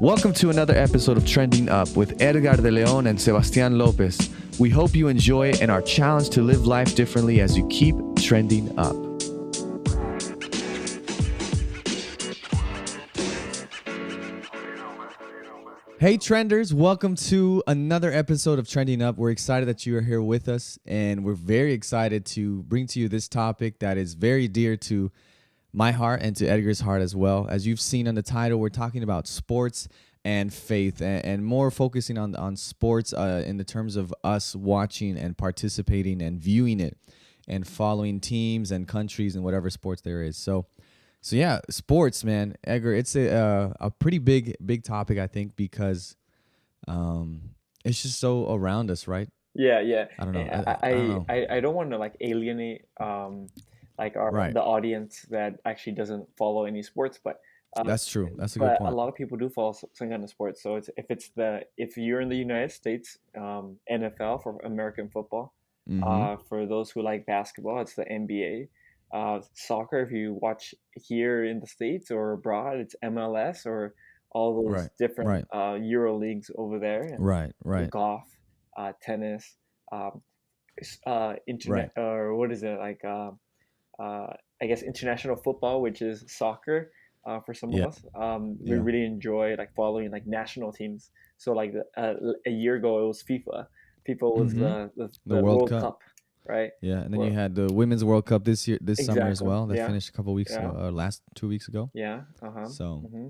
Welcome to another episode of Trending Up with Edgar de Leon and Sebastian Lopez. We hope you enjoy and are challenged to live life differently as you keep trending up. Hey Trenders, welcome to another episode of Trending Up. We're excited that you are here with us, and we're very excited to bring to you this topic that is very dear to my heart and to Edgar's heart as well. As you've seen on the title, we're talking about sports and faith, and more focusing on sports in the terms of us watching and participating and viewing it and following teams and countries and whatever sports there is. So yeah, sports, man. Edgar, it's a pretty big topic, I think, because it's just so around us, right? Yeah. I don't know. I don't I know. I, I don't want to like alienate like our Right. the audience that actually doesn't follow any sports, uh, That's true. That's a good but a point. lot of people do follow some kind of sports. So if you're in the United States, NFL for American football. Mm-hmm. For those who like basketball, it's the NBA. Soccer, if you watch here in the States or abroad, it's MLS or all those Right. different Right. Euro leagues over there, and Right. Right. golf, tennis, um, Right. internet, or what is it like? I guess international football, which is soccer. For some of Yeah. us, we Yeah. really enjoy like following like national teams. So like a year ago, it was FIFA. FIFA was Mm-hmm. The the World World Cup. Cup, right? Yeah, and then you Well, had the Women's World Cup this summer as exactly. well. That Yeah, finished a couple weeks ago, yeah, or last 2 weeks ago. yeah. Uh huh. So hmm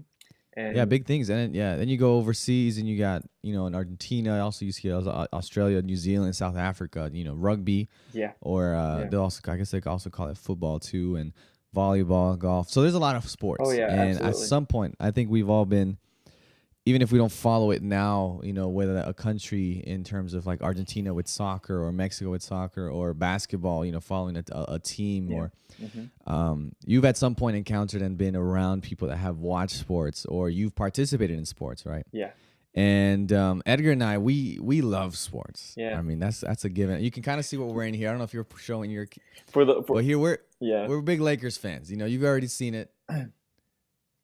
yeah, And big things. And then, yeah, then you go overseas and you got in Argentina. Also, you see Australia, New Zealand, South Africa. Rugby, yeah, or yeah. they also, I guess they could also call it football too, and volleyball, golf. So there's a lot of Oh sports, yeah, and at absolutely. some point, I think we've all been, even if we don't follow it now, whether a country in terms of like Argentina with soccer or Mexico with soccer or basketball, following a team, Yeah. or hmm you've at some point encountered and been around people that have watched sports, or you've participated in sports, right? Yeah. And Edgar and I, we love sports. Yeah. I mean, that's a given. You can kind of see what we're wearing here. I don't know if you're showing your, For the for but here yeah. we're big Lakers fans. You've already seen it.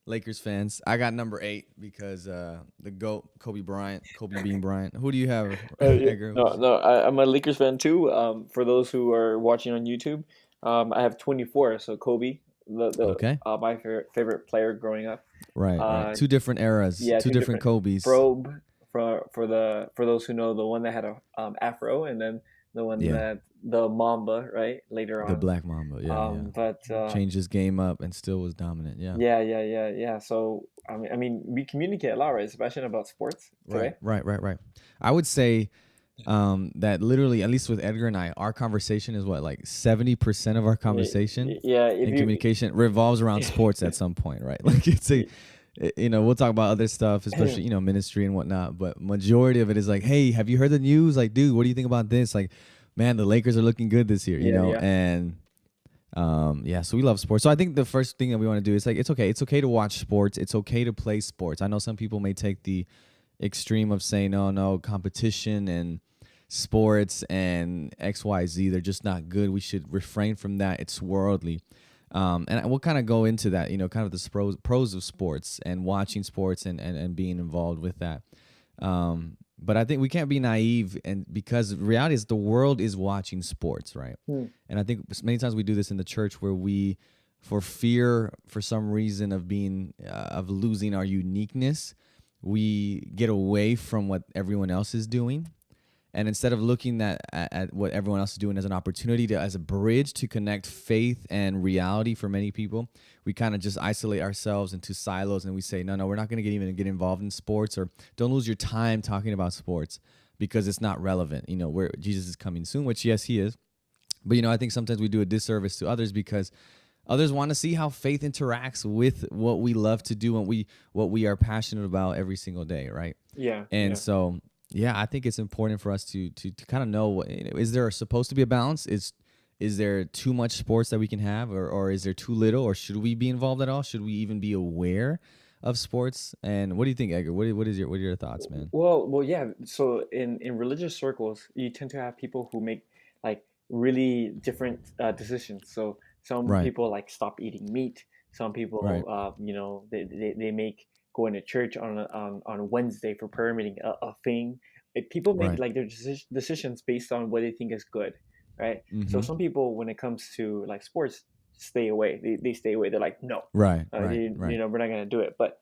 Lakers fans. I got number 8 because the GOAT, Kobe Bean Bryant. Who do you have, Yeah. Edgar? No. I'm a Lakers fan too. For those who are watching on YouTube, I have 24. So Kobe, the Okay. my favorite player growing up. Right. Uh, Two different eras, yeah, two two different different Kobe's. probe for those who know the one that had a afro, and then the one Yeah. that the Mamba, right, later The on. Black Mamba. Yeah, yeah. But Changed his game up and still was dominant. Yeah. yeah. So I mean, we communicate a lot, right? Especially about sports Right. today. Right. I would say that literally, at least with Edgar and I, our conversation is what, like 70% of our conversation Yeah, if and you communication revolves around sports at some point, right? Like we'll talk about other stuff, especially, ministry and whatnot, but majority of it is like, hey, have you heard the news? Like, dude, what do you think about this? Like, man, the Lakers are looking good this year, yeah. and yeah, so we love sports. So I think the first thing that we want to do is like, it's okay to watch sports. It's okay to play sports. I know some people may take the extreme of saying, no, competition and sports and XYZ, they're just not good. We should refrain from that. It's worldly. And we'll kind of go into that, kind of the pros of sports and watching sports and being involved with that. But I think we can't be naive, and because the reality is the world is watching sports, right? Hmm. And I think many times we do this in the church where we, for fear, for some reason of losing our uniqueness, we get away from what everyone else is doing. And instead of looking at what everyone else is doing as an opportunity as a bridge to connect faith and reality for many people, we kind of just isolate ourselves into silos, and we say, no, we're not going to even get involved in sports, or don't lose your time talking about sports because it's not relevant. Where Jesus is coming soon, which yes, he is. But I think sometimes we do a disservice to others because others want to see how faith interacts with what we love to do and what we are passionate about every single day, right? Yeah, And yeah. so, yeah, I think it's important for us to kind of know is there supposed to be a balance? Is there too much sports that we can have, or is there too little, or should we be involved at all? Should we even be aware of sports? And what do you think, Edgar? What are your thoughts, man? Yeah. So in religious circles, you tend to have people who make like really different decisions. So some Right, people like stop eating meat. Some right, people, they make going to church on Wednesday for prayer meeting a thing. People make Right. like their decisions based on what they think is good, right? So Mm-hmm. some people, when it comes to like sports, stay away. They stay away. They're like, no, Right. Right. you Right. know, we're not gonna do it. But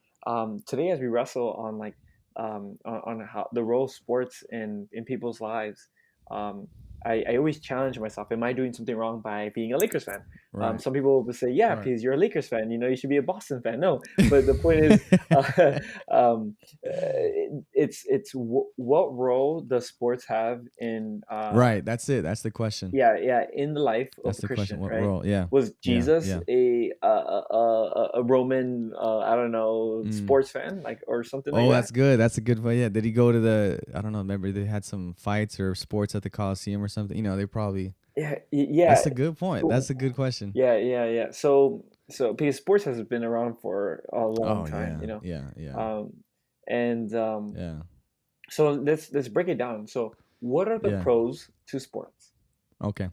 today, as we wrestle on like on how the role of sports in people's lives, um, I always challenge myself. Am I doing something wrong by being a Lakers fan? Right. Some people will say, yeah, Right. because you're a Lakers fan. You know, you should be a Boston fan. No, but the point is, what role does sports have in Right. That's it. That's the question. yeah, in the life of That's a the question. Christian, What right? role? Yeah. Was Yeah. Jesus Yeah. a Roman I don't know Mm. sports fan like or something like Oh, that? that's good. That's a good one. Yeah. Did he go to the? I don't know. Remember they had some fights or sports at the Coliseum or something. They probably. Yeah, yeah, That's a good point. That's a good question. yeah. So because sports has been around for a long Oh time, yeah. you know, Yeah. Yeah. um, and Yeah. so let's break it down. So what are the Yeah. pros to sports? Okay.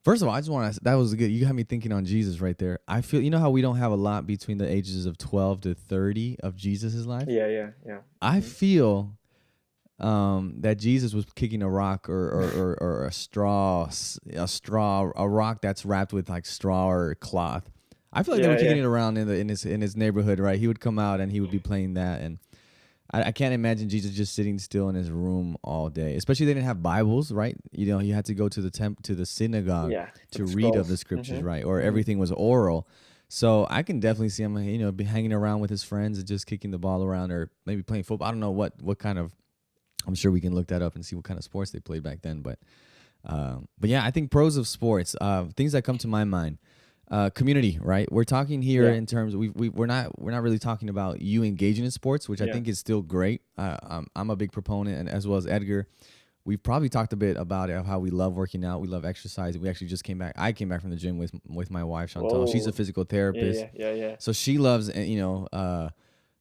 First of all, I just want to. That was good. You got me thinking on Jesus right there. I feel. You know how we don't have a lot between the ages of 12 to 30 of Jesus's life. Yeah. I feel that Jesus was kicking a rock or a rock that's wrapped with like straw or cloth. I feel like they were kicking Yeah. it around in his neighborhood, right? He would come out and he would be playing that, and I can't imagine Jesus just sitting still in his room all day. Especially they didn't have Bibles, right? You had to go to the synagogue Yeah. With to the read of the scrolls. scriptures, right? Or Hmm. everything was oral. So I can definitely see him, be hanging around with his friends and just kicking the ball around, or maybe playing football. I don't know what kind of. I'm sure we can look that up and see what kind of sports they played back then. But yeah, I think pros of sports, things that come to my mind, community, right? We're talking here Yeah. in terms we're not really talking about you engaging in sports, which I Yeah. think is still great. I'm a big proponent, and as well as Edgar, we've probably talked a bit about it, of how we love working out, we love exercise. We actually just came back. I came back from the gym with my wife Chantal. She's a Whoa. physical therapist, Yeah. so she loves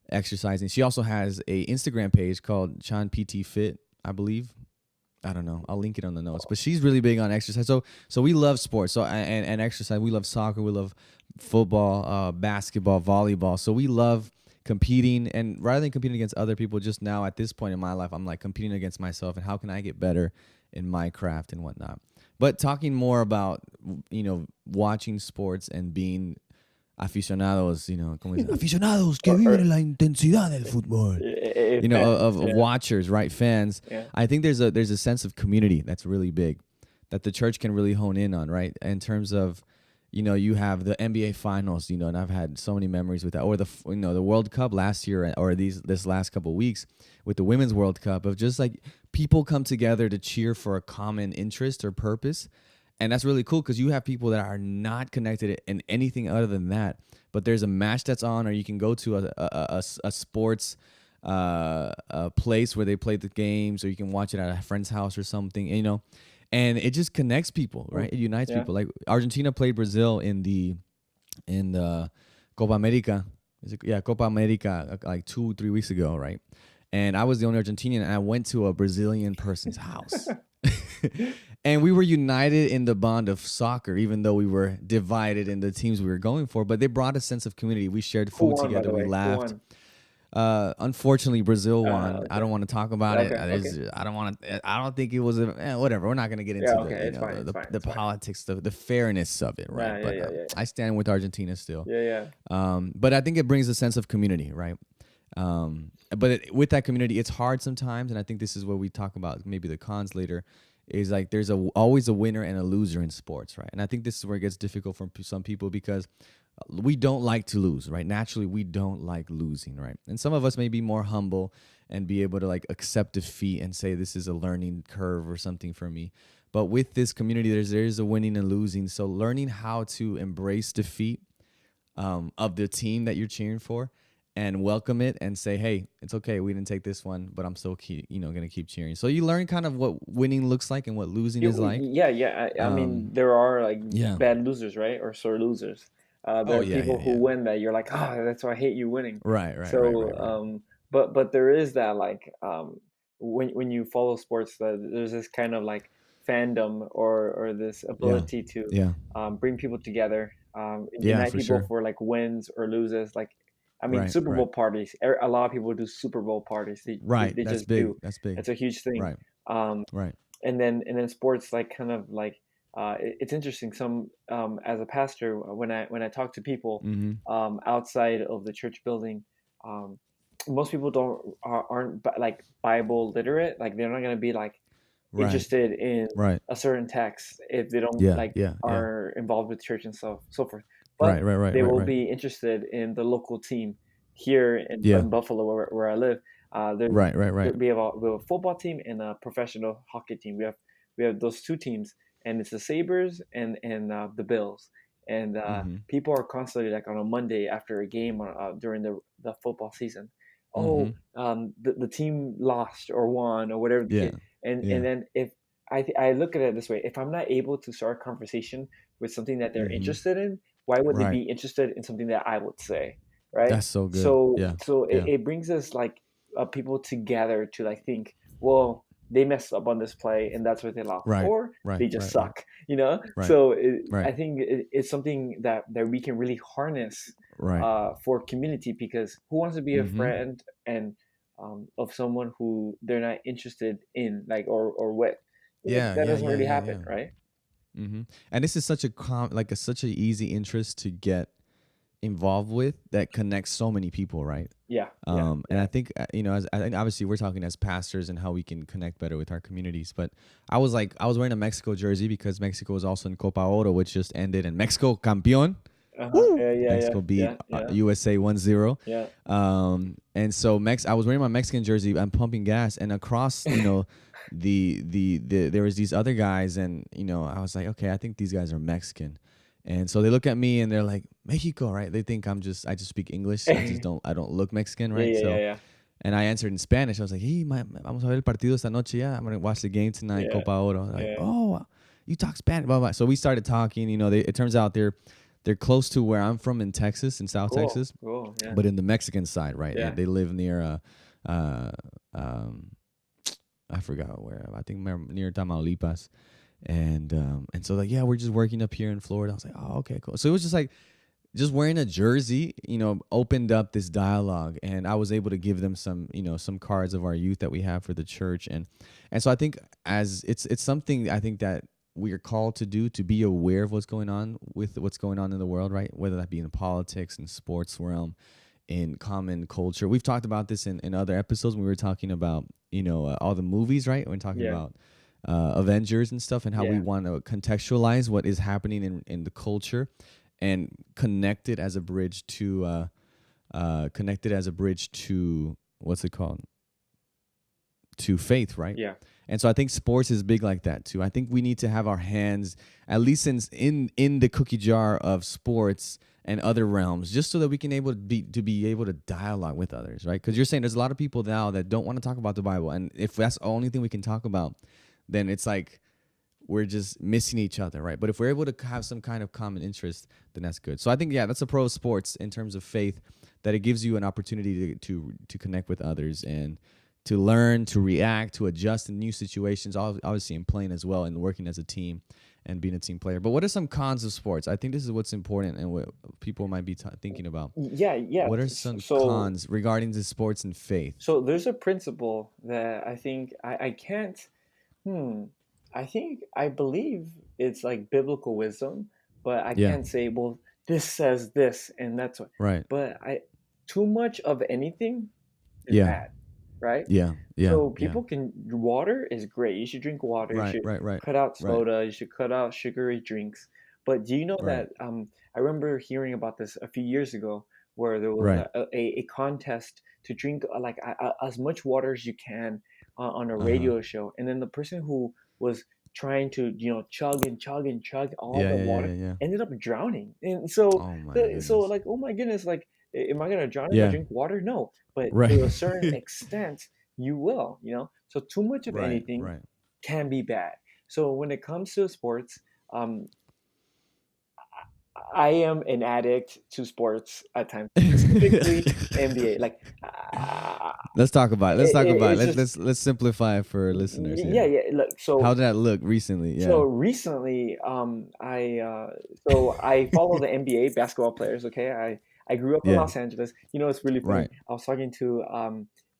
exercising. She also has a Instagram page called Chan PT Fit, I believe. I don't know. I'll link it on the notes. But she's really big on exercise. So we love sports. So and exercise. We love soccer. We love football, basketball, volleyball. So we love competing. And rather than competing against other people, just now at this point in my life, I'm like competing against myself and how can I get better in my craft and whatnot. But talking more about watching sports and being aficionados, como dicen, aficionados que viven Or en la intensidad del fútbol, fans. of watchers, right? Fans. Yeah. I think there's a sense of community that's really big that the church can really hone in on, right? In terms of, you have the NBA finals, and I've had so many memories with that, or the World Cup last year, or this last couple of weeks with the Women's World Cup, of just like people come together to cheer for a common interest or purpose. And that's really cool because you have people that are not connected in anything other than that. But there's a match that's on, or you can go to a sports a place where they play the games, or you can watch it at a friend's house or something, and it just connects people, right? It unites Yeah. people. Like Argentina played Brazil in the Copa America. Yeah, Copa America, like 2-3 weeks ago, right? And I was the only Argentinian, and I went to a Brazilian person's house. And we were united in the bond of soccer, even though we were divided in the teams we were going for. But they brought a sense of community. We shared Who food won, by together. the We way? Who laughed. won? Unfortunately, Brazil won. I Okay. don't want to talk about it. Okay. I don't want to. I don't think it was whatever. We're not going to get Yeah. into Okay. the It's fine. the It's the, fine. the It's fine. politics, the fairness of it, right? But Yeah. I stand with Argentina still. Yeah. But I think it brings a sense of community, right? But with that community, it's hard sometimes, and I think this is where we talk about maybe the cons later. Is like there's always a winner and a loser in sports, right? And I think this is where it gets difficult for some people because we don't like to lose, right? Naturally, we don't like losing, right? And some of us may be more humble and be able to like accept defeat and say this is a learning curve or something for me. But with this community, there's a winning and losing. So learning how to embrace defeat of the team that you're cheering for and welcome it and say, hey, it's okay. We didn't take this one, but I'm still going to keep cheering. So you learn kind of what winning looks like and what losing is like. I mean, there are like Yeah. bad losers, right? Or sore losers. There Oh, are yeah, people yeah, who yeah. win that you're like, oh, that's why I hate you winning. Right, right, right, So, right, right. but there is that like when you follow sports, that there's this kind of like fandom or this Yeah, ability to yeah, bring people together, yeah, unite for people sure. for like wins or loses. Like I mean, Right. Super Right. Bowl parties. A lot of people do Super Bowl parties. Right. They That's just big. do. That's big. It's a huge thing. Right. Um, Right. and then sports, like, kind of like, it's interesting. Some, as a pastor, when I talk to people Mm-hmm. outside of the church building, um, most people aren't like Bible literate. Like, they're not gonna be like Right. interested in Right. a certain text if they don't Yeah. like Yeah. Yeah. are involved with church and so forth. But Right. Right. Right. they Right. will Right. be interested in the local team here Yeah. in Buffalo, where I live. There, Right. Right. Right. we have a football team and a professional hockey team. We have those two teams, and it's the Sabres and the Bills. And Mm-hmm. people are constantly, like, on a Monday after a game, during the football season. Mm-hmm. Oh, the team lost or won or whatever the Yeah. case. Yeah. And then if I look at it this way, if I'm not able to start a conversation with something that they're Mm-hmm. interested in, why would they Right. be interested in something that I would say, right? That's so good. Yeah. So Yeah. it brings us, like, people together to, like, think, well, they messed up on this play and that's why they lost, Right. or Right. they just Right. Right. suck, you know. Right. So Right. I think it's something that we can really harness Right. for community, because who wants to be a Mm-hmm. friend and of someone who they're not interested in, like, or with. Yeah. That Yeah. doesn't Yeah. really Yeah. happen, Yeah. right? Mm-hmm. And this is such a such an easy interest to get involved with that connects so many people, right? Yeah, yeah, And yeah. I think as I think obviously we're talking as pastors and how we can connect better with our communities. But I was wearing a Mexico jersey because Mexico was also in Copa Oro, which just ended, and Mexico campeón. Uh-huh. Woo! Yeah, yeah, yeah, Mexico beat yeah, yeah, USA 1-0. yeah. And so I was wearing my Mexican jersey. I'm pumping gas, and across, the there was these other guys, and I was like, okay, I think these guys are Mexican. And so they look at me and they're like, Mexico, right? They think I just speak English. I don't look Mexican, Yeah, right? yeah, yeah, So, yeah, and I answered in Spanish. I was like, hey, vamos a ver el partido esta noche. Yeah, I'm going to watch the game tonight, yeah, Copa Oro. They're like, yeah. oh, you talk Spanish, blah, blah. So we started talking. It turns out they're close to where I'm from in Texas, in South Cool, Texas, cool. Yeah, but in the Mexican side, right? yeah, They live near, uh, um, I forgot where. I think near Tamaulipas. And so, like, yeah, we're just working up here in Florida. I was like, oh, okay, cool. So it was just like, just wearing a jersey, opened up this dialogue, and I was able to give them some cards of our youth that we have for the church, and so I think as it's something I think that we are called to do, to be aware of what's going on in the world, right? Whether that be in politics and sports realm, in common culture. We've talked about this in other episodes when we were talking about all the movies, right? When talking yeah, about Avengers and stuff, and how we yeah, want to contextualize what is happening in the culture and connect it as a bridge to what's it called, to faith, right? yeah, And so I think sports is big like that too. I think we need to have our hands at least in the cookie jar of sports and other realms, just so that we can be able to dialogue with others, right? Because you're saying there's a lot of people now that don't want to talk about the Bible, and if that's the only thing we can talk about, then it's like we're just missing each other, right? But if we're able to have some kind of common interest, then that's good. So I think, yeah, that's a pro of sports in terms of faith, that it gives you an opportunity to connect with others and to learn, to react, to adjust in new situations, obviously in playing as well and working as a team and being a team player. But what are some cons of sports? I think this is what's important and what people might be thinking about. yeah, yeah. What are some So cons regarding the sports and faith? so there's a principle that I think I can't. Hmm. I believe it's like biblical wisdom, but I Yeah, can't say, well, this says this and that's what. right. But I too much of anything is Yeah, bad, right? yeah, yeah, So yeah. people can water is great. You should drink water. You Right, should right, right, cut out right, soda. You should cut out sugary drinks. But do you know right, that I remember hearing about this a few years ago, where there was right. a contest to drink like as much water as you can on a Uh-huh. radio show, and then the person who was trying to chug and chug all Yeah, the yeah, yeah, water yeah, yeah. ended up drowning. And so Oh my goodness. like, oh my goodness, like, am I gonna drown if I Yeah. drink water? No, but Right. to a certain extent you will, you know. So too much of Right, anything right. can be bad. So when it comes to sports, um, I am an addict to sports at times, specifically NBA. Like, Let's talk about it. Let's talk about it. it's just Let's simplify it for listeners yeah, here. yeah. Look, How did that look recently? so Yeah. recently, I follow the NBA basketball players. Okay, I grew up in Yeah. Los Angeles. You know, it's really funny. Right. I was talking to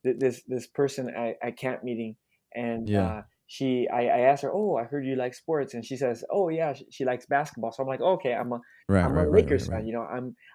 this person at camp meeting, and Yeah. I asked her, "Oh, I heard you like sports," and she says, "Oh yeah, she likes basketball." So I'm like, "Okay, Right. I'm a Right. Right. Right. Lakers fan. Right. You know,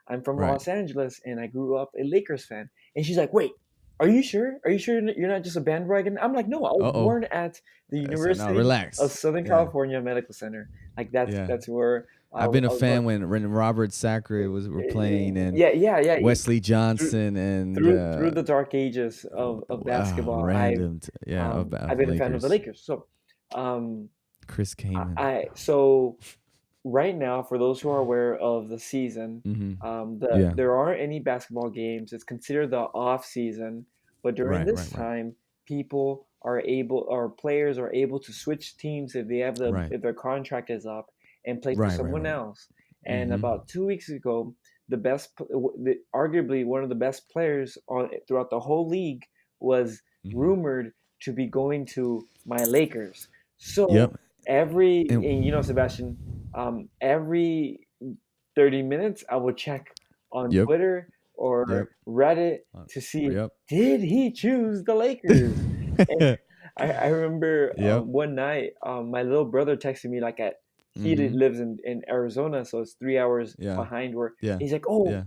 I'm from Right. Los Angeles, and I grew up a Lakers fan." And she's like, "Wait, are you sure? Are you sure you're not just a bandwagon?" I'm like, "No, I was Uh oh. born at the So now University of relax. Southern Yeah. California Medical Center. Like Yeah. that's where I've been a I was born." fan when Robert Sacre was were playing and Yeah, yeah, yeah. Wesley Through Johnson and through the dark ages of basketball, random I've of been a fan of the Lakers. Lakers. So um, Chris Kaman. so right now, for those who are aware of the season, Mm-hmm. Yeah. there aren't any basketball games. It's considered the off season, but during Right. this Right. Right. time, people are able, or players are able to switch teams if they have Right. if their contract is up and play for Right. Right. someone Right. else. And Mm-hmm. about 2 weeks ago, arguably one of the best players throughout the whole league was Mm-hmm. rumored to be going to my Lakers. So Yep. and you know, And Sebastian, every 30 minutes I would check on yep. Twitter Yep. or Reddit to see, Yep. did he choose the Lakers? And I remember Yep. one night, my little brother texted me like Mm-hmm. lives in Arizona, so it's 3 hours Yeah. behind where Yeah. he's like, oh, Yeah.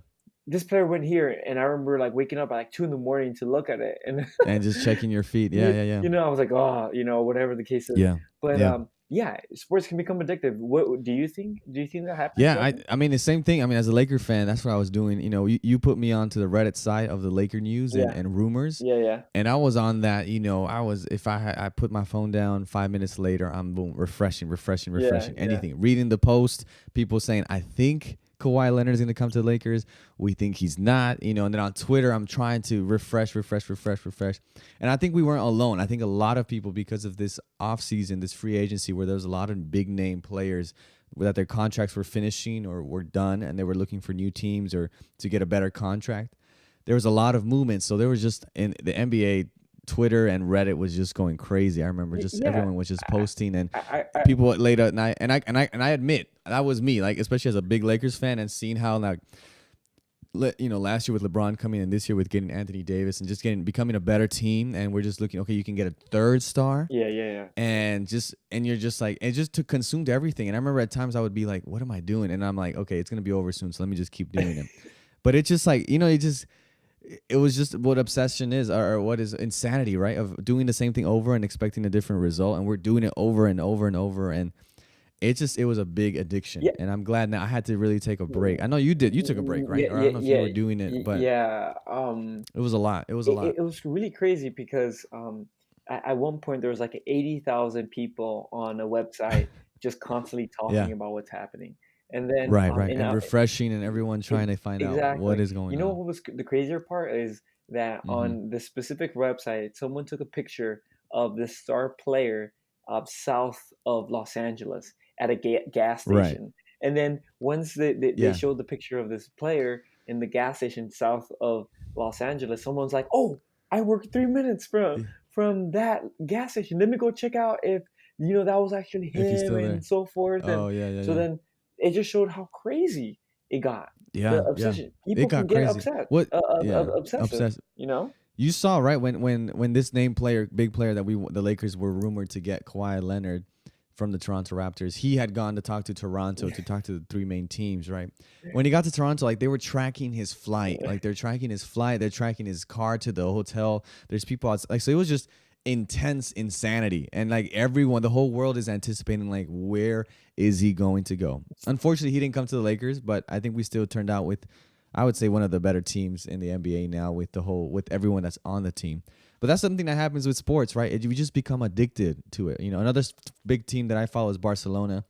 this player went here. And I remember like waking up at like 2 in the morning to look at it. And And just checking your feet. Yeah. Yeah. Yeah. you know, I was like, oh, you know, whatever the case is. Yeah. But Yeah. yeah, sports can become addictive. What do you think? Do you think that happens? Yeah, Sebastian? I mean the same thing. I mean, as a Laker fan, that's what I was doing. You know, you put me onto the Reddit side of the Laker news Yeah, and rumors, yeah, yeah, and I was on that. You know, I was if I put my phone down 5 minutes later, I'm boom refreshing, refreshing, yeah, refreshing. yeah. Anything, reading the post, people saying I think Kawhi Leonard is going to come to the Lakers. We think he's not. You know, and then on Twitter, I'm trying to refresh, refresh, refresh, refresh, and I think we weren't alone. I think a lot of people because of this offseason, this free agency, where there was a lot of big name players that their contracts were finishing or were done and they were looking for new teams or to get a better contract. There was a lot of movement. So there was just in the NBA Twitter and Reddit was just going crazy. I remember just Yeah. everyone was just posting and I people late at night and I admit that was me, like especially as a big Lakers fan and seeing how like you know, last year with LeBron coming in, this year with getting Anthony Davis and just becoming a better team, and we're just looking. Okay, you can get a third star, yeah, yeah, yeah. and you're just like it just to consumed everything. And I remember at times I would be like, "What am I doing?" And I'm like, "Okay, it's gonna be over soon, so let me just keep doing it." But it's just like you know, it was just what obsession is, or what is insanity, right? Of doing the same thing over and expecting a different result, and we're doing it over and over and over, and it was a big addiction. Yeah, And I'm glad now I had to really take a break. I know you did. You took a break, right? yeah, Or I yeah, don't know if you yeah, were doing it, but yeah. it was a lot. It was a lot. It was really crazy because at one point there was like 80,000 people on a website just constantly Yeah. talking about what's happening. And then Right, right. And refreshing and everyone trying to find out what exactly. is You going know on. what was the crazier part is that Mhm. on this specific website, someone took a picture of this star player south of Los Angeles at a gas Right. station. And then once they Yeah. showed the picture of this player in the gas station south of Los Angeles, someone's like, "Oh, I worked 3 minutes Yeah. from that gas station. Let me go check out if you know that was actually If he's him still and there. so forth." And Oh, yeah, yeah, so yeah. then it just showed how crazy it got. The Yeah, yeah. obsession. It People can got get crazy. upset, What yeah, obsessive. obsessed. You know? You saw right when this name player, big player that the Lakers were rumored to get, Kawhi Leonard from the Toronto Raptors. He had gone to talk to Toronto to talk to the three main teams, right? When he got to Toronto, like they were tracking his flight, like they're tracking his flight, they're tracking his car to the hotel. There's people outside, like so it was just intense insanity, and like everyone, the whole world is anticipating like where is he going to go? Unfortunately, he didn't come to the Lakers, but I think we still turned out with I would say one of the better teams in the NBA now with everyone that's on the team. But that's something that happens with sports, right? You just become addicted to it. You know, another big team that I follow is Barcelona,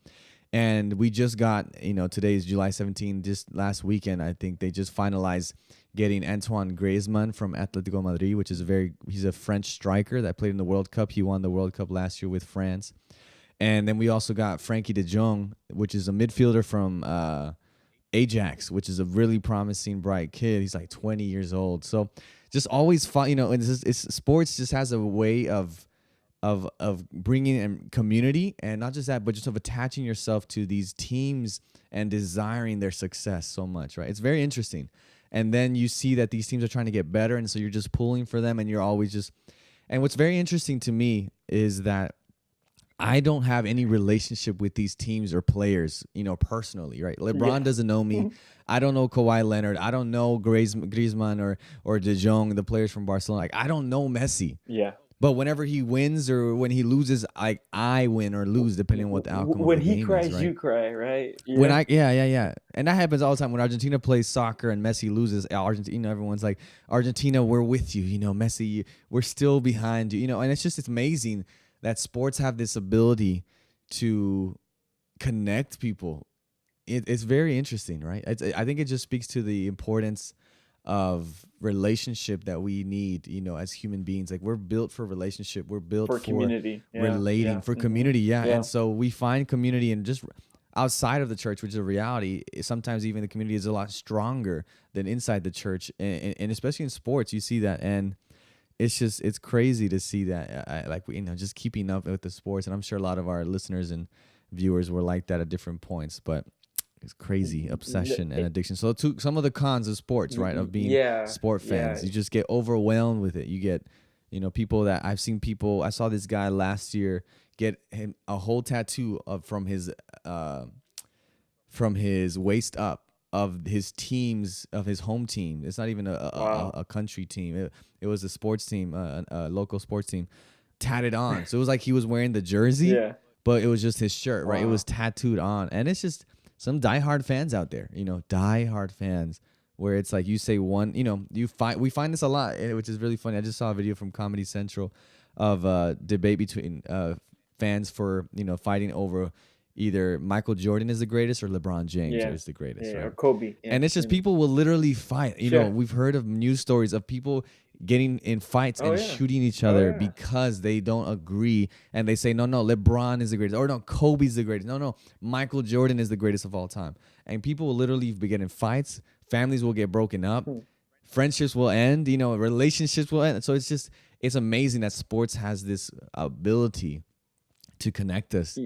and we just got today is July 17th. Just last weekend, I think they just finalized getting Antoine Griezmann from Atletico Madrid, which is he's a French striker that played in the World Cup. He won the World Cup last year with France. And then we also got Frankie de Jong, which is a midfielder from Ajax, which is a really promising, bright kid. He's like 20 years old. So just always fun, and sports just has a way of bringing in community, and not just that, but just of attaching yourself to these teams and desiring their success so much, right? It's very interesting. And then you see that these teams are trying to get better, and so you're just pulling for them, and you're always just. And what's very interesting to me is that I don't have any relationship with these teams or players, personally, right? LeBron Yeah. doesn't know me. I don't know Kawhi Leonard. I don't know Griezmann or De Jong, the players from Barcelona. Like, I don't know Messi. Yeah. But whenever he wins or when he loses, I win or lose depending on what the outcome of When the he game is, cries, right? you cry, right? When Yeah. I yeah, and that happens all the time. When Argentina plays soccer and Messi loses, Argentina, everyone's like, Argentina, we're with you. Messi, we're still behind you. And it's amazing that sports have this ability to connect people. It's very interesting, right? I think it just speaks to the importance of relationship that we need, as human beings. Like, we're built for relationship. We're built For for community. Yeah. relating, Yeah. for community. Yeah. And Yeah. so we find community and just outside of the church, which is a reality. Sometimes even the community is a lot stronger than inside the church. And especially in sports, you see that. And it's crazy to see that. Just keeping up with the sports. And I'm sure a lot of our listeners and viewers were like that at different points, but it's crazy obsession and addiction. So some of the cons of sports, right, of being Yeah. sport Yeah. fans, you just get overwhelmed with it. You get, people that I've seen people. I saw this guy last year get him a whole tattoo from his waist up of his home team. It's not even Wow. a country team. It was a sports team, a local sports team, tatted on. So it was like he was wearing the jersey, Yeah. but it was just his shirt, right? It was Wow. tattooed on, and it's just some diehard fans out there, diehard fans, where it's like you say one, we find this a lot, which is really funny. I just saw a video from Comedy Central of a debate between fans for fighting over either Michael Jordan is the greatest or LeBron James Yeah. is the greatest, Yeah. right? Or Kobe. Yeah. And it's just people will literally fight. Sure. We've heard of news stories of people getting in fights Oh and yeah. shooting each Oh other yeah. because they don't agree, and they say no, LeBron is the greatest, or no, Kobe's the greatest, no, Michael Jordan is the greatest of all time. And people will literally be getting fights, families will get broken up, Hmm. friendships will end, relationships will end. So it's amazing that sports has this ability to connect us.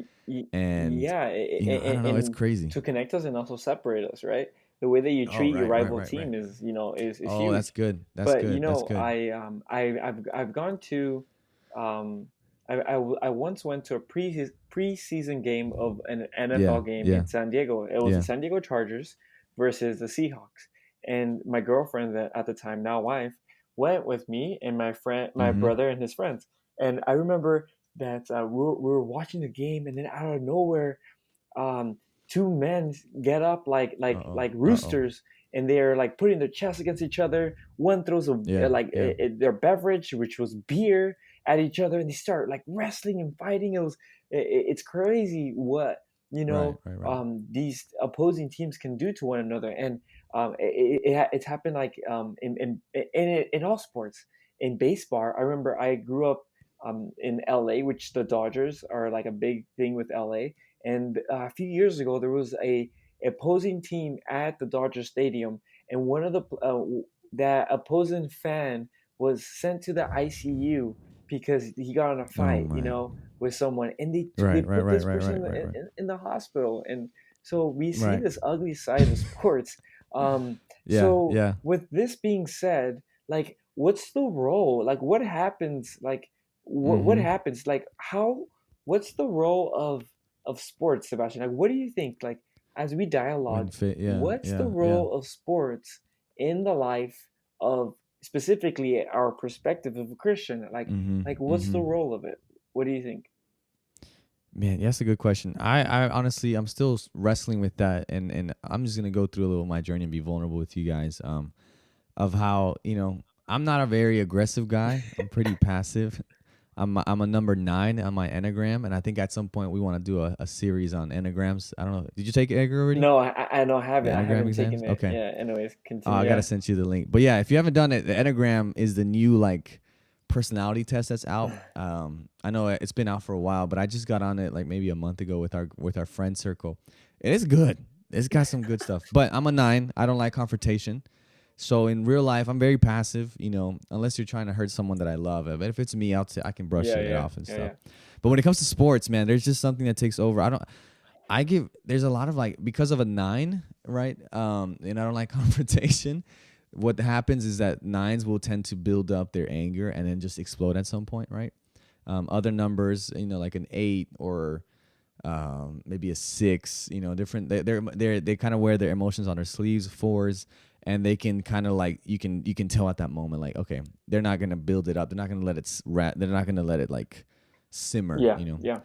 And Yeah, I don't know, it's and crazy. to connect us and also separate us, right? The way that you Oh, treat your rival right. team is, is Oh, that's huge. good. But That's good. I've gone to, um, I once went to a preseason game of an Yeah, NFL game yeah, in San Diego. It was the yeah. San Diego Chargers versus the Seahawks, and my girlfriend that at the time now wife went with me and my Mm-hmm. brother and his friends. And I remember that we were watching the game, and then out of nowhere, um, two men get up Uh-oh. like Uh-oh. roosters, and they're like putting their chests against each other. One throws Yeah, yeah. their beverage, which was beer, at each other, and they start like wrestling and fighting. It's crazy what Right. these opposing teams can do to one another, and it's happened like in all sports. In baseball, I remember I grew up in LA, which the Dodgers are like a big thing with LA. And a few years ago, there was a opposing team at the Dodger Stadium, and one of the that opposing fan was sent to the ICU because he got in a Oh fight, my. with someone, and they put this person Right. in the hospital. And so we see Right. this ugly side of sports. Yeah, So yeah. with this being said, like, what's the role? Like, what happens? Like, what Mm-hmm. happens? Like, how? What's the role of sports, Sebastian? Like, what do you think? Like, as we dialogue, what's the Yeah. role of sports in the life of specifically our perspective of a Christian? Mm-hmm. Like, what's Mm-hmm. the role of it? What do you think? Man, that's a good question. I honestly, I'm still wrestling with that, and I'm just gonna go through a little of my journey and be vulnerable with you guys. Of how I'm not a very aggressive guy. I'm pretty passive. I'm a number 9 on my enneagram, and I think at some point we want to do a series on enneagrams. I don't know. Did you take Edgar already? No, I don't have The it. I enneagram haven't taken exams. it. Okay. Yeah. Anyways, I continue. gotta Yeah. send you the link. But yeah, if you haven't done it, the enneagram is the new personality test that's out. I know it's been out for a while, but I just got on it like maybe a month ago with our friend circle. It is good. It's got some good stuff. But I'm a 9. I don't like confrontation. So in real life, I'm very passive, unless you're trying to hurt someone that I love. But if it's me, I can brush Yeah, it yeah, off and yeah, stuff. yeah. But when it comes to sports, man, there's just something that takes over. There's a lot of like, because of a 9, right? And I don't like confrontation. What happens is that 9s will tend to build up their anger and then just explode at some point, right? Other numbers, like an 8 or maybe a 6, different. They kind of wear their emotions on their sleeves. 4s, and they can kind of like you can tell at that moment, like, okay, they're not gonna build it up. They're not gonna let it They're not gonna let it like simmer. Yeah, yeah.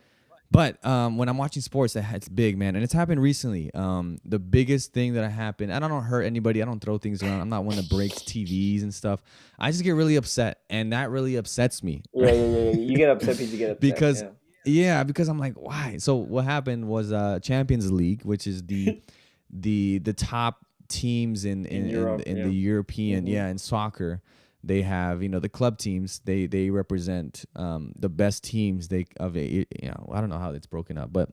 But when I'm watching sports, it's big, man, and it's happened recently. The biggest thing that happened, and I don't hurt anybody. I don't throw things around. I'm not one that breaks TVs and stuff. I just get really upset, and that really upsets me, Yeah, right? yeah, yeah, yeah. You get upset because you get upset. because Yeah. because I'm like, why? So what happened was Champions League, which is the top teams in In in in, Europe, in yeah. the European, Mm-hmm. in soccer. They have, the club teams. They represent the best teams. I don't know how it's broken up, but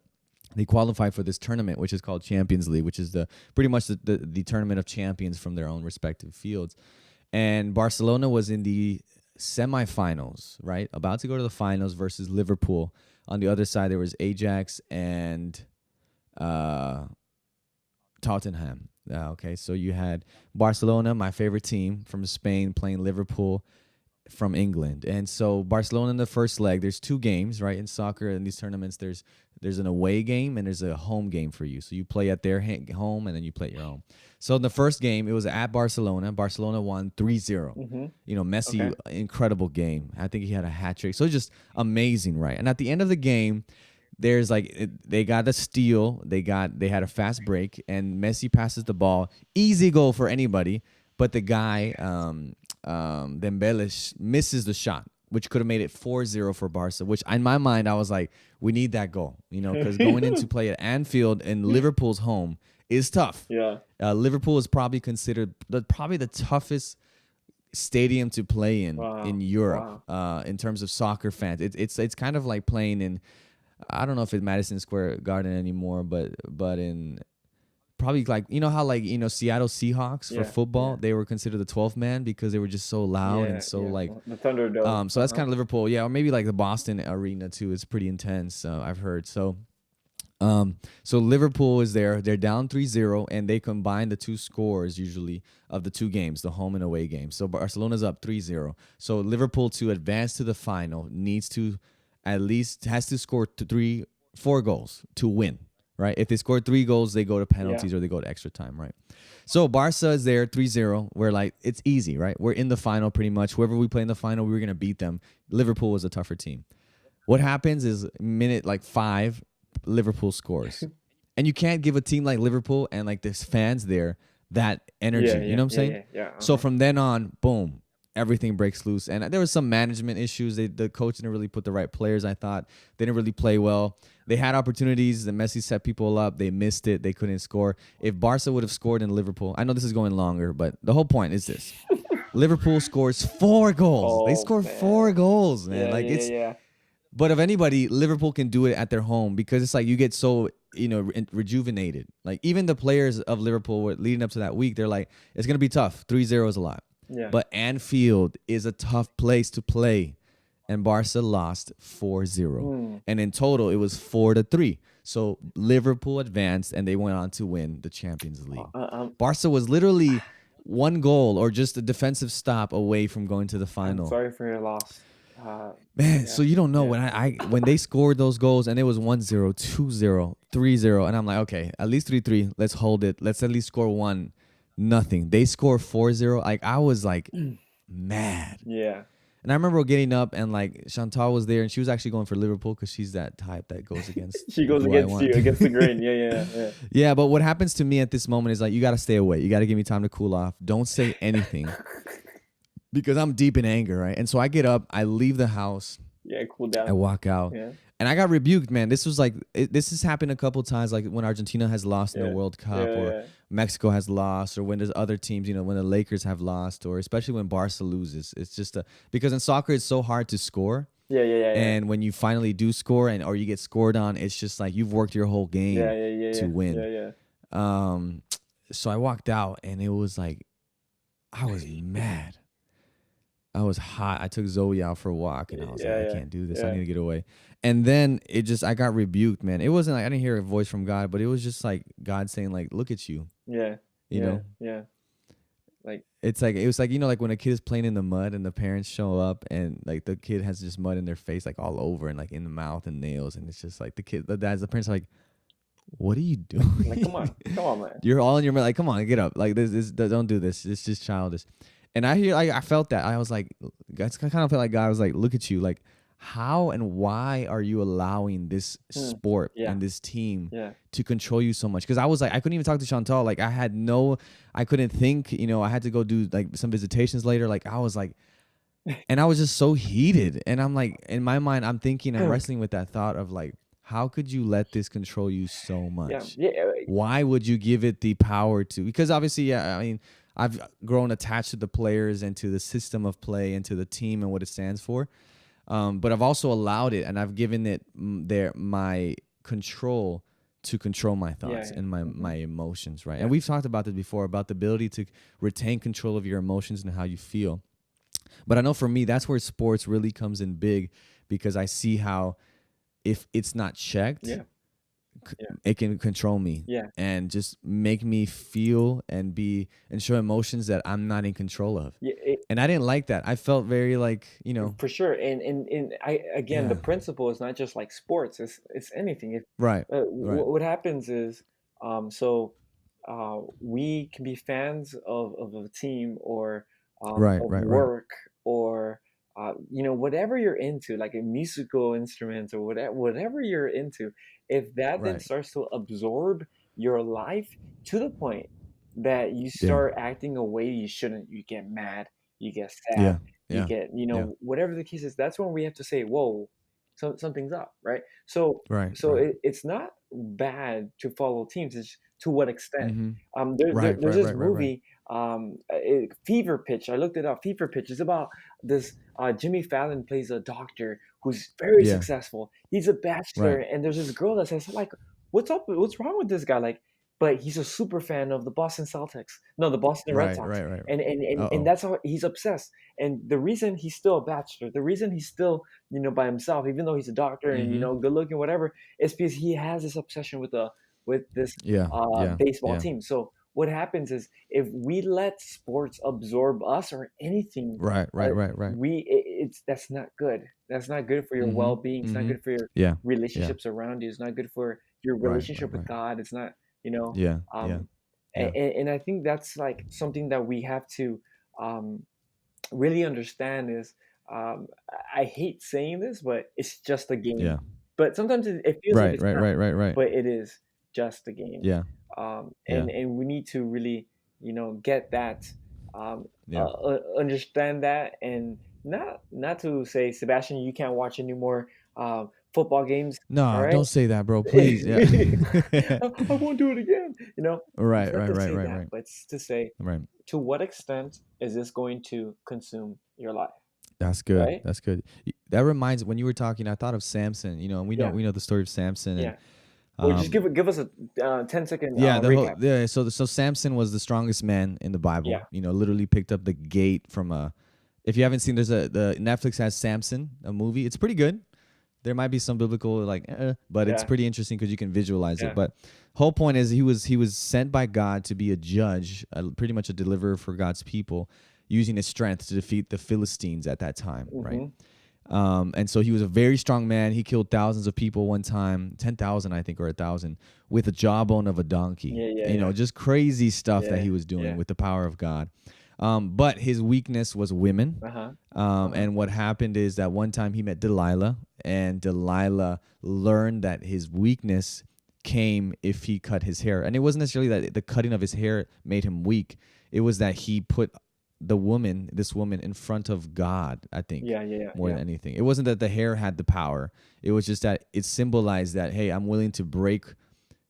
they qualify for this tournament, which is called Champions League, which is the pretty much the tournament of champions from their own respective fields. And Barcelona was in the semifinals, right? About to go to the finals versus Liverpool. On the other side, there was Ajax and uh, Tottenham. Okay, so you had Barcelona, my favorite team from Spain, playing Liverpool from England. And so Barcelona in the first leg, there's 2 games, right? In soccer in these tournaments, there's an away game and there's a home game for you. So you play at their home and then you play at your home. So in the first game, it was at Barcelona. Barcelona won 3-0. Mm-hmm. Messi, Okay. incredible game. I think he had a hat trick. So just amazing, right? And at the end of the game, there's they got a steal. They had a fast break, and Messi passes the ball. Easy goal for anybody, but the guy Dembele misses the shot, which could have made it 4-0 for Barca. Which in my mind, I was like, we need that goal, because going into play at Anfield and Liverpool's home is tough. Yeah. Liverpool is probably considered probably the toughest stadium to play Wow. in Europe, Wow. in terms of soccer fans. It's kind of like playing in, I don't know if it's Madison Square Garden anymore, but in probably like, how like, Seattle Seahawks for Yeah. football, Yeah. they were considered the 12th man because they were just so loud and Yeah. so Yeah. like The Thunderdome. so that's kind of Liverpool, yeah, or maybe like the Boston arena too. It's pretty intense, I've heard. So Liverpool is there. They're down 3-0, and they combine the 2 scores usually of the 2 games, the home and away games. So Barcelona's up 3-0. So Liverpool, to advance to the final, needs to has to score 4 goals to win, right? If they score 3 goals, they go to Yeah. penalties or they go to extra time, right? So Barca is there 3-0. We're like, it's easy, right? We're in the final pretty much. Whoever we play in the final, we were going to beat them. Liverpool was a tougher team. What happens is minute like 5, Liverpool scores. And you can't give a team like Liverpool and like there's fans there that energy. Yeah. You Yeah. know what I'm Yeah. saying? Yeah. Yeah. So from then on, boom, everything breaks loose. And there was some management issues. The coach didn't really put the right players, I thought. They didn't really play well. They had opportunities. The Messi set people up. They missed it. They couldn't score. If Barca would have scored in Liverpool, I know this is going longer, but the whole point is this. Liverpool scores 4 goals. They Oh score 4 man. goals, man. Yeah. Like Yeah. Yeah. but if anybody, Liverpool can do it at their home because it's like you get so, rejuvenated. Like even the players of Liverpool were leading up to that week, they're like, it's going to be tough. 3-0 is a lot. Yeah. But Anfield is a tough place to play. And Barca lost 4-0. Mm. And in total, it was 4-3. So Liverpool advanced and they went on to win the Champions League. Barca was literally 1 goal or just a defensive stop away from going to the final. I'm sorry for your loss. Man, Yeah. so you don't know Yeah. when they scored those goals and it was 1-0, 2-0, 3-0, and I'm like, okay, at least 3-3. Let's hold it. Let's at least score 1. Nothing. They score 4-0. Like I was like mad. Yeah. And I remember getting up and like Chantal was there and she was actually going for Liverpool because she's that type that goes against She goes who I against want. you, against the grain. Yeah. Yeah. Yeah. Yeah, but what happens to me at this moment is like you got to stay away. You got to give me time to cool off. Don't say anything. Because I'm deep in anger, right? And so I get up, I leave the house, Yeah. Cool down. I walk out, Yeah. and I got rebuked, man. This was like, this has happened a couple times, like when Argentina has lost in the Yeah. World Cup, Yeah. or Yeah. Mexico has lost, or when there's other teams, when the Lakers have lost, or especially when Barca loses. It's just because in soccer it's so hard to score, Yeah. Yeah. Yeah. and when you finally do score or you get scored on, it's just like you've worked your whole game Yeah. Yeah. Yeah. to win. Yeah. Yeah. Um, so I walked out, and it was like I was mad. I was hot. I took Zoe out for a walk, and I was like, I Yeah, can't do this. I yeah, need to get away. And then I got rebuked, man. It wasn't like I didn't hear a voice from God, but it was just like God saying, like, look at you, yeah, you yeah, know? yeah. Like, It was like, like when a kid is playing in the mud and the parents show up and like the kid has just mud in their face, like all over and like in the mouth and nails. And it's just like the parents are like, what are you come doing? on, come on, man. You're all in your mind, like, come on, get up. Like this, don't do this. It's just childish. And I felt that. I was like, I kind of felt like God was like, look at you. Like, how and why are you allowing this Hmm. sport Yeah, and this team yeah, to control you so much? Because I was like, I couldn't even talk to Chantal. Like, I couldn't think. I had to go do like some visitations later. Like, I was like, and I was just so heated. And I'm like, in my mind, I'm wrestling with that thought of like, how could you let this control you so yeah, much? yeah, Why would you give it the power to? Because obviously, yeah, I mean, I've grown attached to the players and to the system of play and to the team and what it stands for. But I've also allowed it, and I've given it my control to control my yeah, thoughts yeah. and my Hmm. my emotions, right? Yeah, And we've talked about this before about the ability to retain control of your emotions and how you feel. But I know for me, that's where sports really comes in big, because I see how if it's not checked, yeah, yeah, it can control me yeah. and just make me feel and show emotions that I'm not in control of. Yeah, And I didn't like that. I felt very like, for sure. And I again, the yeah, principle is not just like sports. It's anything. If right, right, what happens is, so we can be fans of a team or right, of right, right, work or whatever you're into, like a musical instruments or whatever you're into. If that then right. starts to absorb your life to the point that you Yeah, start acting a way you shouldn't, you get mad, you get sad, yeah, you yeah, get, yeah. whatever the case is, that's when we have to say, whoa, something's up, right? So, Right, so right. it's not bad to follow teams. It's to what extent. Mm-hmm. There's Right, this right, right, right. movie, Fever Pitch. I looked it up. Fever Pitch is about this. Jimmy Fallon plays a doctor who's very Yeah, successful. He's a bachelor, right. and there's this girl that says, like, "What's up? What's wrong with this guy?" Like, but he's a super fan of the Boston Celtics. No, the Boston Red Right, Sox, right, right. and Uh-oh. that's how he's obsessed. And the reason he's still a bachelor, the reason he's still by himself, even though he's a doctor and Mm-hmm. good looking, whatever, is because he has this obsession with this Yeah, yeah, baseball yeah. team. So what happens is if we let sports absorb us or anything, Right, right, right, right. it's that's not good. That's not good for your Mm-hmm. well being. It's not Mm-hmm. good for your Yeah, yeah. relationships around you. It's not good for your Right, right, relationship with right. God. It's not, you know, Yeah, yeah, um, yeah. and I think that's like something that we have to um, really understand is I hate saying this, but it's just a game. Yeah. But sometimes it feels like Right, it's right, not, right, right, right. but it is just a game. Yeah, yeah, And we need to really, get that, yeah. understand that, and not to say, Sebastian, you can't watch any more football games. All No, right. don't say that, bro. Please. Yeah. I won't do it again. It's Right, not right, to right, say right, that, right. but it's to say, Right. to what extent is this going to consume your life, That's good. right? That's good. That reminds when you were talking, I thought of Samson, and we know Yeah, we know the story of Samson and yeah. Or just um give us a 10-second yeah, recap. so Samson was the strongest man in the Bible. Yeah, Literally picked up the gate from a if you haven't seen the Netflix has Samson, a movie. It's pretty good. There might be some biblical but it's yeah, pretty interesting because you can visualize it. yeah, But whole point is he was sent by God to be a judge, pretty much a deliverer for God's people, using his strength to defeat the Philistines at that time, right? mm-hmm. And so he was a very strong man. He killed thousands of people one time, 10,000 I think, or 1,000, with a jawbone of a donkey. Yeah, yeah, yeah, Just crazy stuff that yeah, he was doing yeah. with the power of God. But his weakness was women. Uh-huh, uh-huh. And what happened is that one time he met Delilah, and Delilah learned that his weakness came if he cut his hair. And it wasn't necessarily that the cutting of his hair made him weak. It was that he put this woman in front of God, I think, Yeah, yeah, yeah, more yeah, than anything. It wasn't that the hair had the power. It was just that it symbolized that, hey, I'm willing to break,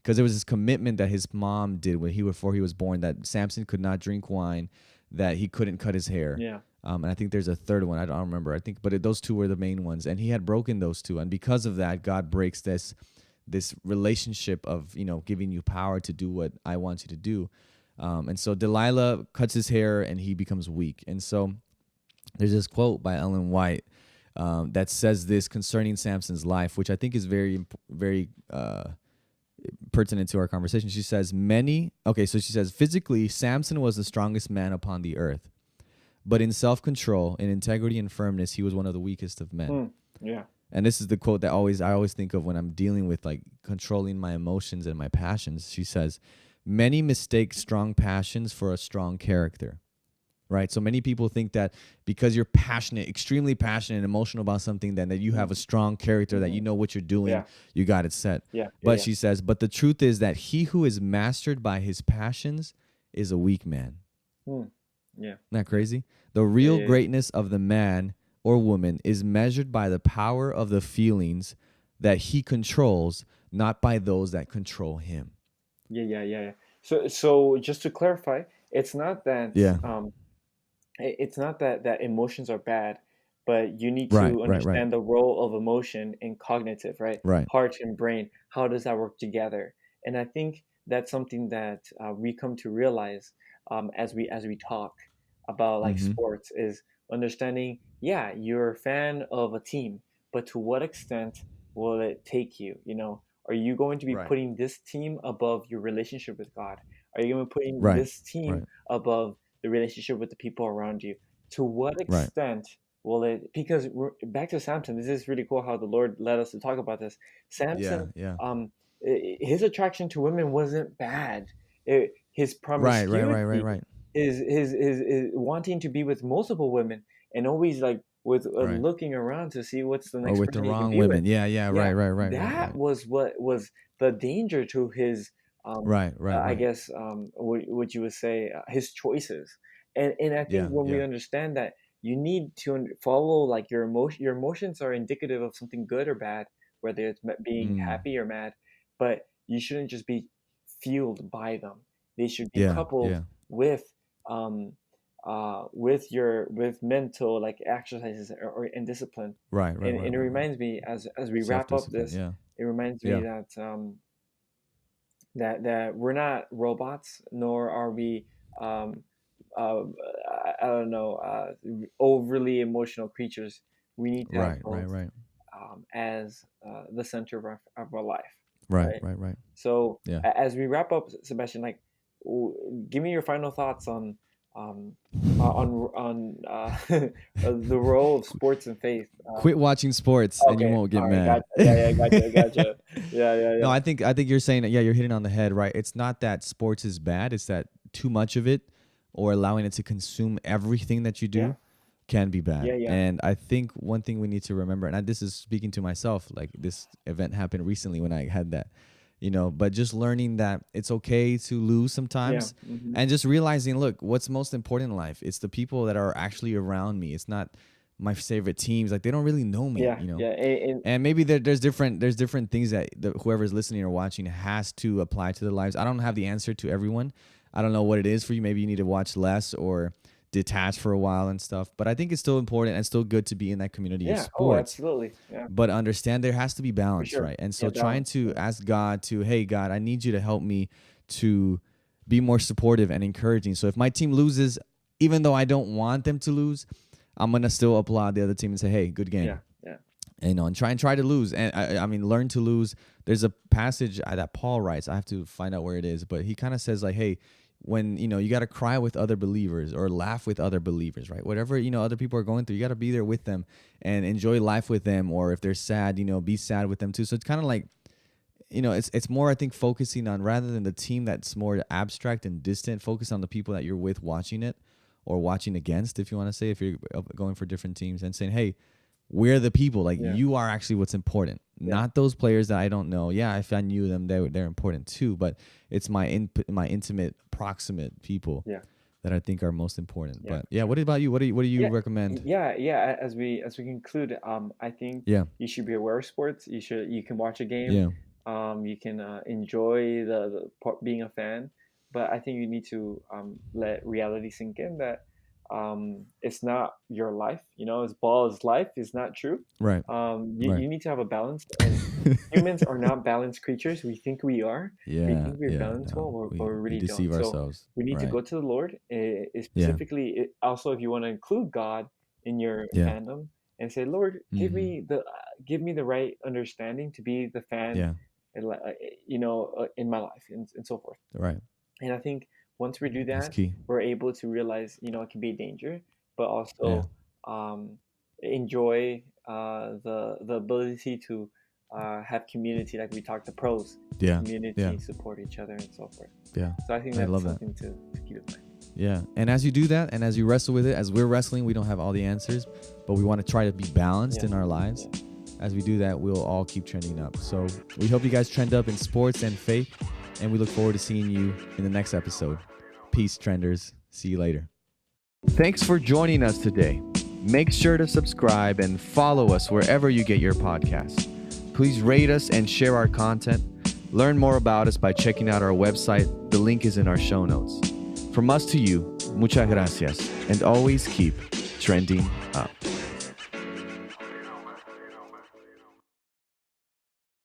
because there was this commitment that his mom did before he was born, that Samson could not drink wine, that he couldn't cut his hair. yeah, And I think there's a third one. I don't remember. I think, but those two were the main ones, and he had broken those two, and because of that, God breaks this relationship of, giving you power to do what I want you to do. And so Delilah cuts his hair and he becomes weak. And so there's this quote by Ellen White that says this concerning Samson's life, which I think is very, very pertinent to our conversation. She says, so she says, physically, Samson was the strongest man upon the earth, but in self-control, in integrity and firmness, he was one of the weakest of men. Yeah. And this is the quote that I always think of when I'm dealing with like controlling my emotions and my passions. She says, many mistake strong passions for a strong character. Right. So many people think that because you're passionate, extremely passionate and emotional about something, then that you have a strong character, that you know what you're doing, you got it set. But she says, but the truth is that he who is mastered by his passions is a weak man. Yeah. Isn't that crazy? The real greatness of the man or woman is measured by the power of the feelings that he controls, not by those that control him. Yeah. So just to clarify, it's not that it's not that emotions are bad, but you need to Right. understand the role of emotion in cognitive, right? Right. Heart and brain. How does that work together? And I think that's something that we come to realize as we talk about like Mm-hmm. sports is understanding. Yeah, you're a fan of a team, but to what extent will it take you? Are you going to be Right. putting this team above your relationship with God? Are you going to be putting Right. this team Right. above the relationship with the people around you? To what Right. extent will it? Because back to Samson, this is really cool how the Lord led us to talk about this. Yeah. Samson, Yeah. his attraction to women wasn't bad. His Right. promiscuity, Right. his wanting to be with multiple women, and always like with Right. looking around to see what's the Or next with the person he can wrong be with. women. Yeah. Yeah. Yeah, Right. that was what was the danger to his I Right. guess what you would say his choices, and I think Yeah. when we Yeah. understand that you need to follow like your emotions are indicative of something good or bad, whether it's being Mm. happy or mad, but you shouldn't just be fueled by them. They should be Yeah. coupled Yeah. with um with mental like exercises and discipline. And it Right. reminds me as we Self wrap up discipline. this, Yeah. it reminds me Yeah. that that we're not robots, nor are we um, uh, I don't know overly emotional creatures. We need to have both Right. as the center of our life, Right. right? Right. So Yeah. as we wrap up, Sebastian, like, give me your final thoughts um, on the role of sports and faith. Quit watching sports and you Okay, won't get all right, mad. gotcha. Yeah, gotcha. No, Yeah. I think you're saying that. Yeah, you're hitting on the head, right? It's not that sports is bad. It's that too much of it or allowing it to consume everything that you Yeah, do can be bad. yeah. And I think one thing we need to remember, and this is speaking to myself, like this event happened recently when I had that, but just learning that it's okay to lose Yeah. sometimes and just realizing, look, what's most important in life? It's the people that are actually around me. It's not my favorite teams. Like they don't really know me, Yeah. And and maybe there's different things that whoever's listening or watching has to apply to their lives. I don't have the answer to everyone. I don't know what it is for you. Maybe you need to watch less or detach for a while and stuff. But I think it's still important and still good to be in that community of yeah. Oh, sports. absolutely. Yeah, But understand there has to be for balance, sure. right? And Yeah, so trying balance. to Yeah. ask God to, hey, God, I need you to help me to be more supportive and encouraging. So if my team loses, even though I don't want them to lose, I'm gonna still applaud the other team and say, hey, good Yeah. game. Yeah. And try to lose. And I mean, learn to lose. There's a passage that Paul writes. I have to find out where it is, but he kind of says like, hey, when you got to cry with other believers or laugh with other believers, right? Whatever other people are going through, you got to be there with them and enjoy life with them. Or if they're sad, be sad with them too. So it's kind of like, it's more, I think, focusing on, rather than the team that's more abstract and distant, focus on the people that you're with watching it or watching against, if you want to say, if you're going for different teams, and saying, hey, we're the people. Like, Yeah. you are actually what's important, Yeah. not those players that I don't know. Yeah, if I knew them, they're important too. But it's my intimate, proximate people Yeah. that I think are most important. Yeah. But yeah, what about you? What do you Yeah. recommend? Yeah. As we conclude, I think Yeah, you should be aware of sports. You can watch a game. yeah, You can enjoy the part, being a fan, but I think you need to let reality sink in that it's not your life. As ball is life is not true. Right. You need to have a balance, and humans are not balanced creatures. We think we are. We Yeah. think we're Yeah. balanced well, No, but we we really deceive don't. So ourselves. we need to Right. go to the Lord. Yeah. Specifically, also if you want to include God in your Yeah. fandom, and say, Lord, Mm-hmm. give me the right understanding to be the fan, Yeah. in my life, and so forth. Right. And I think once we do That's that, key. we're able to realize, it can be a danger, but Yeah. also enjoy the ability to have community, like we talked, the pros, Yeah. Yeah. community, support each other, and so forth. Yeah. So I think I that's love that. something to keep in mind. Yeah. And as you do that, and as you wrestle with it, as we're wrestling, we don't have all the answers, but we want to try to be balanced Yeah. in our lives. Yeah. As we do that, we'll all keep trending up. So we hope you guys trend up in sports and faith, and we look forward to seeing you in the next episode. Peace, trenders. See you later. Thanks for joining us today. Make sure to subscribe and follow us wherever you get your podcasts. Please rate us and share our content. Learn more about us by checking out our website. The link is in our show notes. From us to you, muchas gracias, and always keep trending up.